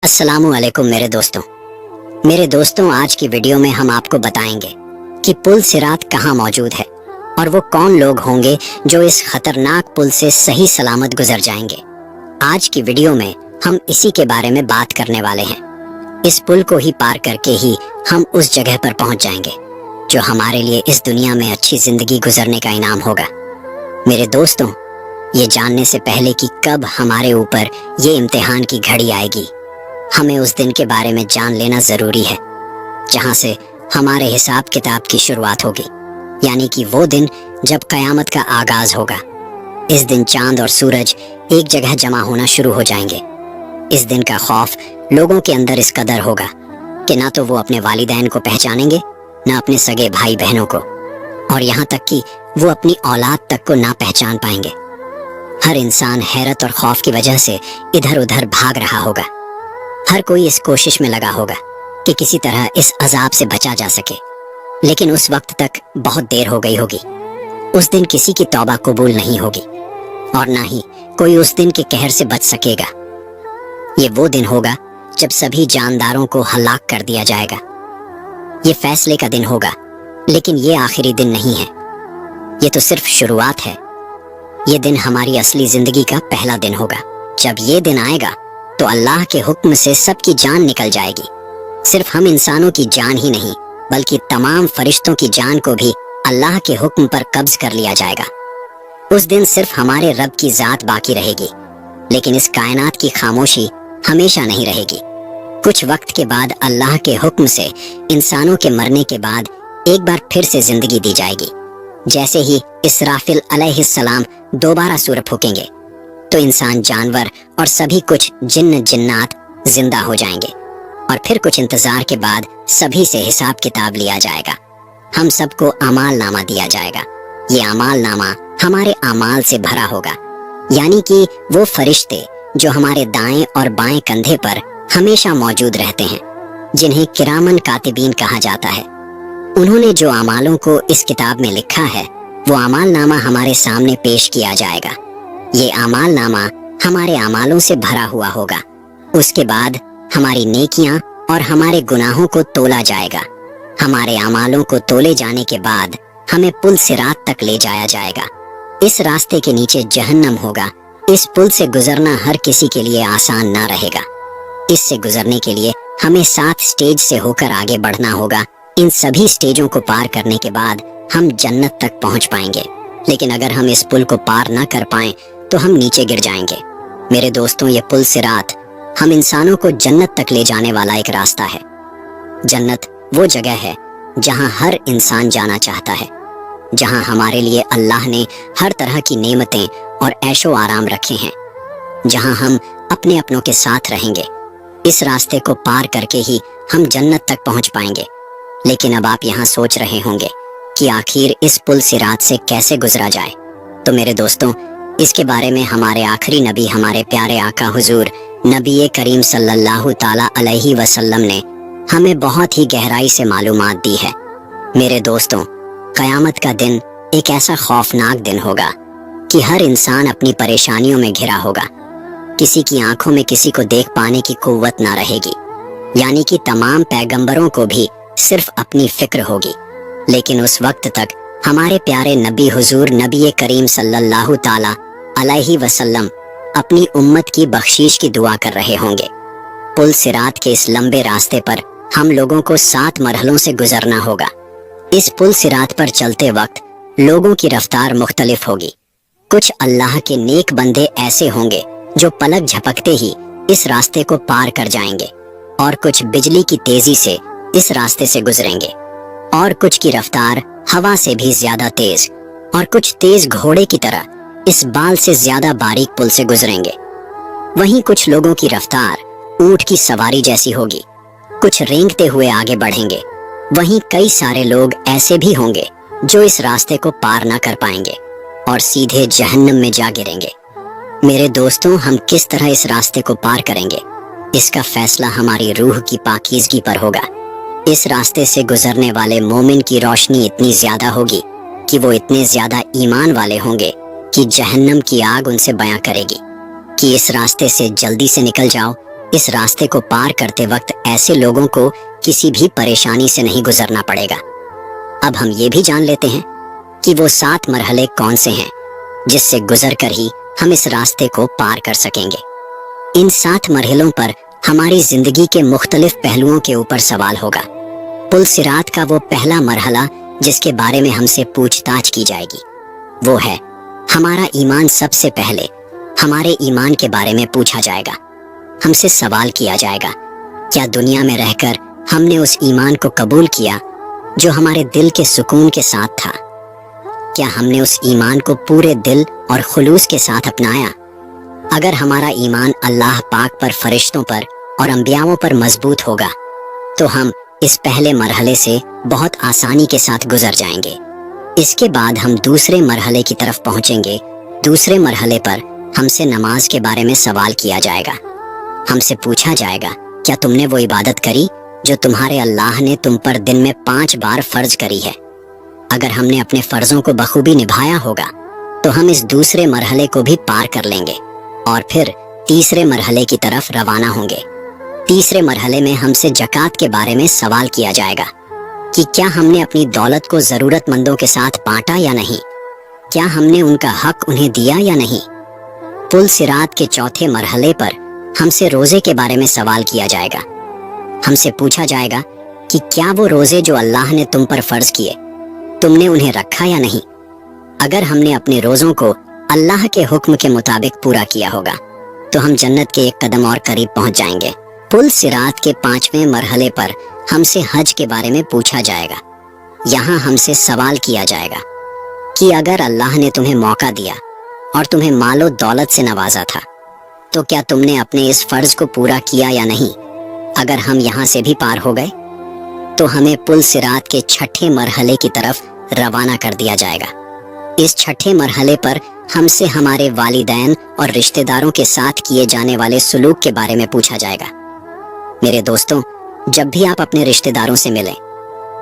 अस्सलामुअलैकुम मेरे दोस्तों आज की वीडियो में हम आपको बताएंगे कि पुल सिरात कहाँ मौजूद है और वो कौन लोग होंगे जो इस खतरनाक पुल से सही सलामत गुजर जाएंगे। आज की वीडियो में हम इसी के बारे में बात करने वाले हैं। इस पुल को ही पार करके ही हम उस जगह पर पहुंच जाएंगे जो हमारे लिए इस दुनिया में अच्छी जिंदगी गुजरने का इनाम होगा। मेरे दोस्तों, ये जानने से पहले कि कब हमारे ऊपर ये इम्तिहान की घड़ी आएगी, हमें उस दिन के बारे में जान लेना जरूरी है जहां से हमारे हिसाब किताब की शुरुआत होगी, यानी कि वो दिन जब कयामत का आगाज होगा। इस दिन चांद और सूरज एक जगह जमा होना शुरू हो जाएंगे। इस दिन का खौफ लोगों के अंदर इस कदर होगा कि ना तो वो अपने वालिदैन को पहचानेंगे, ना अपने सगे भाई बहनों को, और यहाँ तक कि वो अपनी औलाद तक को ना पहचान पाएंगे। हर इंसान हैरत और खौफ की वजह से इधर उधर भाग रहा होगा। हर कोई इस कोशिश में लगा होगा कि किसी तरह इस अजाब से बचा जा सके, लेकिन उस वक्त तक बहुत देर हो गई होगी। उस दिन किसी की तौबा कबूल नहीं होगी और ना ही कोई उस दिन के कहर से बच सकेगा। ये वो दिन होगा जब सभी जानदारों को हलाक कर दिया जाएगा। ये फैसले का दिन होगा, लेकिन ये आखिरी दिन नहीं है। ये तो सिर्फ शुरुआत है। ये दिन हमारी असली जिंदगी का पहला दिन होगा। जब ये दिन आएगा तो अल्लाह के हुक्म से सबकी जान निकल जाएगी। सिर्फ हम इंसानों की जान ही नहीं, बल्कि तमाम फरिश्तों की जान को भी अल्लाह के हुक्म पर कब्ज कर लिया जाएगा। उस दिन सिर्फ हमारे रब की जात बाकी रहेगी, लेकिन इस कायनात की खामोशी हमेशा नहीं रहेगी। कुछ वक्त के बाद अल्लाह के हुक्म से इंसानों के मरने के बाद एक बार फिर से जिंदगी दी जाएगी। जैसे ही इसराफिल अलैहिस्सलाम दोबारा सूर फूकेंगे तो इंसान, जानवर और सभी कुछ जिन्न जिन्नात जिंदा हो जाएंगे और फिर कुछ इंतजार के बाद सभी से हिसाब किताब लिया जाएगा। हम सबको अमाल नामा दिया जाएगा। ये अमाल नामा हमारे अमाल से भरा होगा, यानी कि वो फरिश्ते जो हमारे दाएं और बाएं कंधे पर हमेशा मौजूद रहते हैं, जिन्हें किरामन कातिबीन कहा जाता है। उन्होंने जो अमालों को इस किताब में लिखा है, वो अमाल नामा हमारे सामने पेश किया जाएगा। ये अमाल नामा हमारे अमालों से भरा हुआ होगा। उसके बाद हमारी नेकियां और हमारे गुनाहों को तोला जाएगा। हमारे अमालों को तोले जाने के बाद हमें पुल सिरात तक ले जाया जाएगा। इस रास्ते के नीचे जहन्नम होगा। इस पुल से गुजरना हर किसी के लिए आसान ना रहेगा। इससे गुजरने के लिए हमें 7 स्टेज से होकर आगे बढ़ना होगा। इन सभी स्टेजों को पार करने के बाद हम जन्नत तक पहुंच पाएंगे, लेकिन अगर हम इस पुल को पार ना कर पाएं तो हम नीचे गिर जाएंगे। मेरे दोस्तों, ये पुल सिरात हम इंसानों को जन्नत तक ले जाने वाला एक रास्ता है। जन्नत वो जगह है जहां हर इंसान जाना चाहता है, जहां हमारे लिए अल्लाह ने हर तरह की नेमतें और ऐशो आराम रखे हैं, जहां हम अपने अपनों के साथ रहेंगे। इस रास्ते को पार करके ही हम जन्नत तक पहुंच पाएंगे। लेकिन अब आप यहाँ सोच रहे होंगे कि आखिर इस पुल सिरात से कैसे गुजरा जाए। तो मेरे दोस्तों, इसके बारे में हमारे आखिरी नबी, हमारे प्यारे आका हुजूर नबी करीम सल्लल्लाहु ताला अलैहि वसल्लम ने हमें बहुत ही गहराई से मालूमात दी है। मेरे दोस्तों, कयामत का दिन एक ऐसा खौफनाक दिन होगा कि हर इंसान अपनी परेशानियों में घिरा होगा। किसी की आंखों में किसी को देख पाने की कुव्वत ना रहेगी, यानी कि तमाम पैगंबरों को भी सिर्फ अपनी फिक्र होगी। लेकिन उस वक्त तक हमारे प्यारे नबी हुजूर नबी करीम सल्लल्लाहु ताला अलैहि वसल्लम अपनी उम्मत की बख्शीश की दुआ कर रहे होंगे। पुल सिरात के इस लंबे रास्ते पर हम लोगों को 7 मरहलों से गुजरना होगा। इस पुल सिरात पर चलते वक्त लोगों की रफ्तार मुख्तलिफ होगी। कुछ अल्लाह के नेक बंदे ऐसे होंगे जो पलक झपकते ही इस रास्ते को पार कर जाएंगे, और कुछ बिजली की तेजी से इस रास्ते से गुजरेंगे, और कुछ की रफ्तार हवा से भी ज्यादा तेज, और कुछ तेज घोड़े की तरह इस बाल से ज्यादा बारीक पुल से गुजरेंगे। वहीं कुछ लोगों की रफ्तार ऊंट की सवारी जैसी होगी। कुछ रेंगते हुए आगे बढ़ेंगे। वहीं कई सारे लोग ऐसे भी होंगे जो इस रास्ते को पार ना कर पाएंगे और सीधे जहन्नम में जा गिरेंगे। मेरे दोस्तों, हम किस तरह इस रास्ते को पार करेंगे, इसका फैसला हमारी रूह की पाकीज़गी पर होगा। इस रास्ते से गुजरने वाले मोमिन की रोशनी इतनी ज्यादा होगी कि वो इतने ज्यादा ईमान वाले होंगे कि जहन्नम की आग उनसे बयां करेगी कि इस रास्ते से जल्दी से निकल जाओ, इस रास्ते को पार करते वक्त ऐसे लोगों को किसी भी परेशानी से नहीं गुजरना पड़ेगा। अब हम ये भी जान लेते हैं कि वो 7 मरहले कौन से हैं जिससे गुजर कर ही हम इस रास्ते को पार कर सकेंगे। इन 7 मरहलों पर हमारी जिंदगी के मुख्तलिफ पहलुओं के ऊपर सवाल होगा। पुल सिरात का वो पहला मरहला जिसके बारे में हमसे पूछताछ की जाएगी वो है हमारा ईमान। सबसे पहले हमारे ईमान के बारे में पूछा जाएगा। हमसे सवाल किया जाएगा, क्या दुनिया में रहकर हमने उस ईमान को कबूल किया जो हमारे दिल के सुकून के साथ था? क्या हमने उस ईमान को पूरे दिल और खुलूस के साथ अपनाया? अगर हमारा ईमान अल्लाह पाक पर, फरिश्तों पर और अंबियाओं पर मजबूत होगा तो हम इस पहले मरहले से बहुत आसानी के साथ गुजर जाएंगे। इसके बाद हम दूसरे मरहले की तरफ पहुंचेंगे। दूसरे मरहले पर हमसे नमाज के बारे में सवाल किया जाएगा। हमसे पूछा जाएगा, क्या तुमने वो इबादत करी जो तुम्हारे अल्लाह ने तुम पर दिन में 5 बार फर्ज करी है? अगर हमने अपने फर्जों को बखूबी निभाया होगा तो हम इस दूसरे मरहले को भी पार कर लेंगे और फिर तीसरे मरहले की तरफ रवाना होंगे। तीसरे मरहले में हमसे ज़कात के बारे में सवाल किया जाएगा कि क्या हमने अपनी दौलत को ज़रूरतमंदों के साथ बांटा या नहीं? क्या हमने उनका हक उन्हें दिया या नहीं? पुल सिरात के चौथे मरहले पर हमसे रोज़े के बारे में सवाल किया जाएगा। हमसे पूछा जाएगा कि क्या वो रोज़े जो अल्लाह ने तुम पर फ़र्ज किए तुमने उन्हें रखा या नहीं? अगर हमने अपने रोज़ों को अल्लाह के हुक्म के मुताबिक पूरा किया होगा तो हम जन्नत के एक कदम और करीब पहुंच जाएंगे। पुल सिरात के 5वें मरहले पर हमसे हज के बारे में पूछा जाएगा। यहाँ हमसे सवाल किया जाएगा कि अगर अल्लाह ने तुम्हें मौका दिया और तुम्हें मालो दौलत से नवाजा था तो क्या तुमने अपने इस फर्ज को पूरा किया या नहीं? अगर हम यहाँ से भी पार हो गए तो हमें पुल सिरात के 6ठे मरहले की तरफ रवाना कर दिया जाएगा। इस 6ठे मरहले पर हमसे हमारे वालिदैन और रिश्तेदारों के साथ किए जाने वाले सुलूक के बारे में पूछा जाएगा। मेरे दोस्तों, जब भी आप अपने रिश्तेदारों से मिलें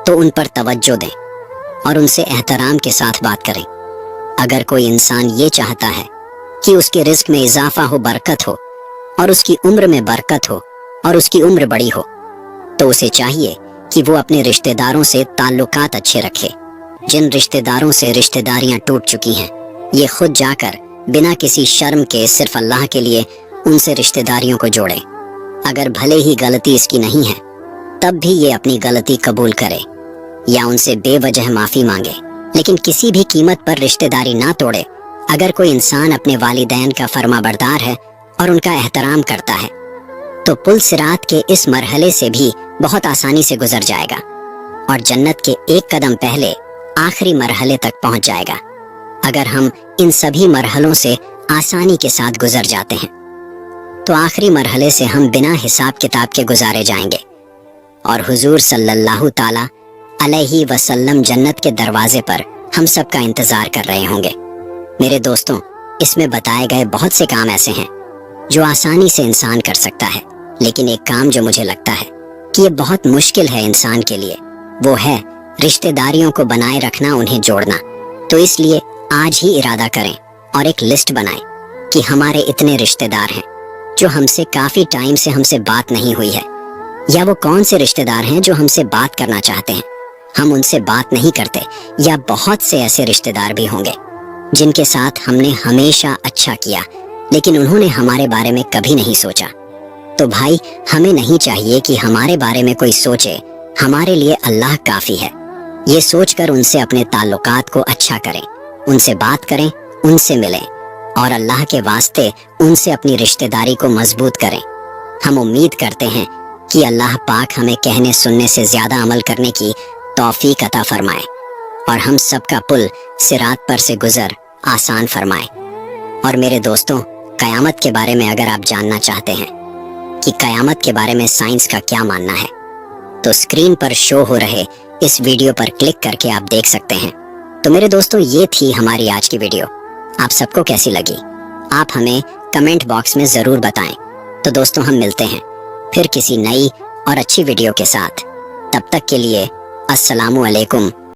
तो उन पर तवज्जो दें और उनसे एहतराम के साथ बात करें। अगर कोई इंसान ये चाहता है कि उसके रिस्क में इजाफा हो, बरकत हो और उसकी उम्र में बरकत हो और उसकी उम्र बड़ी हो तो उसे चाहिए कि वो अपने रिश्तेदारों से ताल्लुकात अच्छे रखे। जिन रिश्तेदारों से रिश्तेदारियां टूट चुकी हैं ये खुद जाकर बिना किसी शर्म के सिर्फ अल्लाह के लिए उनसे रिश्तेदारियों को जोड़े। अगर भले ही गलती इसकी नहीं है तब भी ये अपनी गलती कबूल करे या उनसे बेवजह माफी मांगे, लेकिन किसी भी कीमत पर रिश्तेदारी ना तोड़े। अगर कोई इंसान अपने वालिदैन का फर्माबरदार है और उनका एहतराम करता है तो पुल सिरात के इस मरहले से भी बहुत आसानी से गुजर जाएगा और जन्नत के एक कदम पहले आखिरी मरहले तक पहुंच जाएगा। अगर हम इन सभी मरहलों से आसानी के साथ गुजर जाते हैं तो आखिरी मरहले से हम बिना हिसाब किताब के गुजारे जाएंगे और हुजूर सल्लल्लाहु ताला अलैहि वसल्लम जन्नत के दरवाजे पर हम सब का इंतजार कर रहे होंगे। मेरे दोस्तों, इसमें बताए गए बहुत से काम ऐसे हैं जो आसानी से इंसान कर सकता है, लेकिन एक काम जो मुझे लगता है कि ये बहुत मुश्किल है इंसान के लिए, वो है रिश्तेदारियों को बनाए रखना, उन्हें जोड़ना। तो इसलिए आज ही इरादा करें और एक लिस्ट बनाएं कि हमारे इतने रिश्तेदार हैं जो हमसे काफी टाइम से हमसे बात नहीं हुई है, या वो कौन से रिश्तेदार हैं जो हमसे बात करना चाहते हैं, हम उनसे बात नहीं करते, या बहुत से ऐसे रिश्तेदार भी होंगे जिनके साथ हमने हमेशा अच्छा किया लेकिन उन्होंने हमारे बारे में कभी नहीं सोचा। तो भाई, हमें नहीं चाहिए कि हमारे बारे में कोई सोचे, हमारे लिए अल्लाह काफी है। ये सोचकर उनसे अपने ताल्लुकात को अच्छा करें, उनसे बात करें, उनसे मिलें और अल्लाह के वास्ते उनसे अपनी रिश्तेदारी को मजबूत करें। हम उम्मीद करते हैं कि अल्लाह पाक हमें कहने सुनने से ज्यादा अमल करने की तौफीक अता फरमाए और हम सबका पुल सिरात पर से गुजर आसान फरमाए। और मेरे दोस्तों, कयामत के बारे में अगर आप जानना चाहते हैं कि कयामत के बारे में साइंस का क्या मानना है तो स्क्रीन पर शो हो रहे इस वीडियो पर क्लिक करके आप देख सकते हैं। तो मेरे दोस्तों, ये थी हमारी आज की वीडियो। आप सबको कैसी लगी आप हमें कमेंट बॉक्स में जरूर बताएं। तो दोस्तों, हम मिलते हैं फिर किसी नई और अच्छी वीडियो के साथ। तब तक के लिए अस्सलामु अलैकुम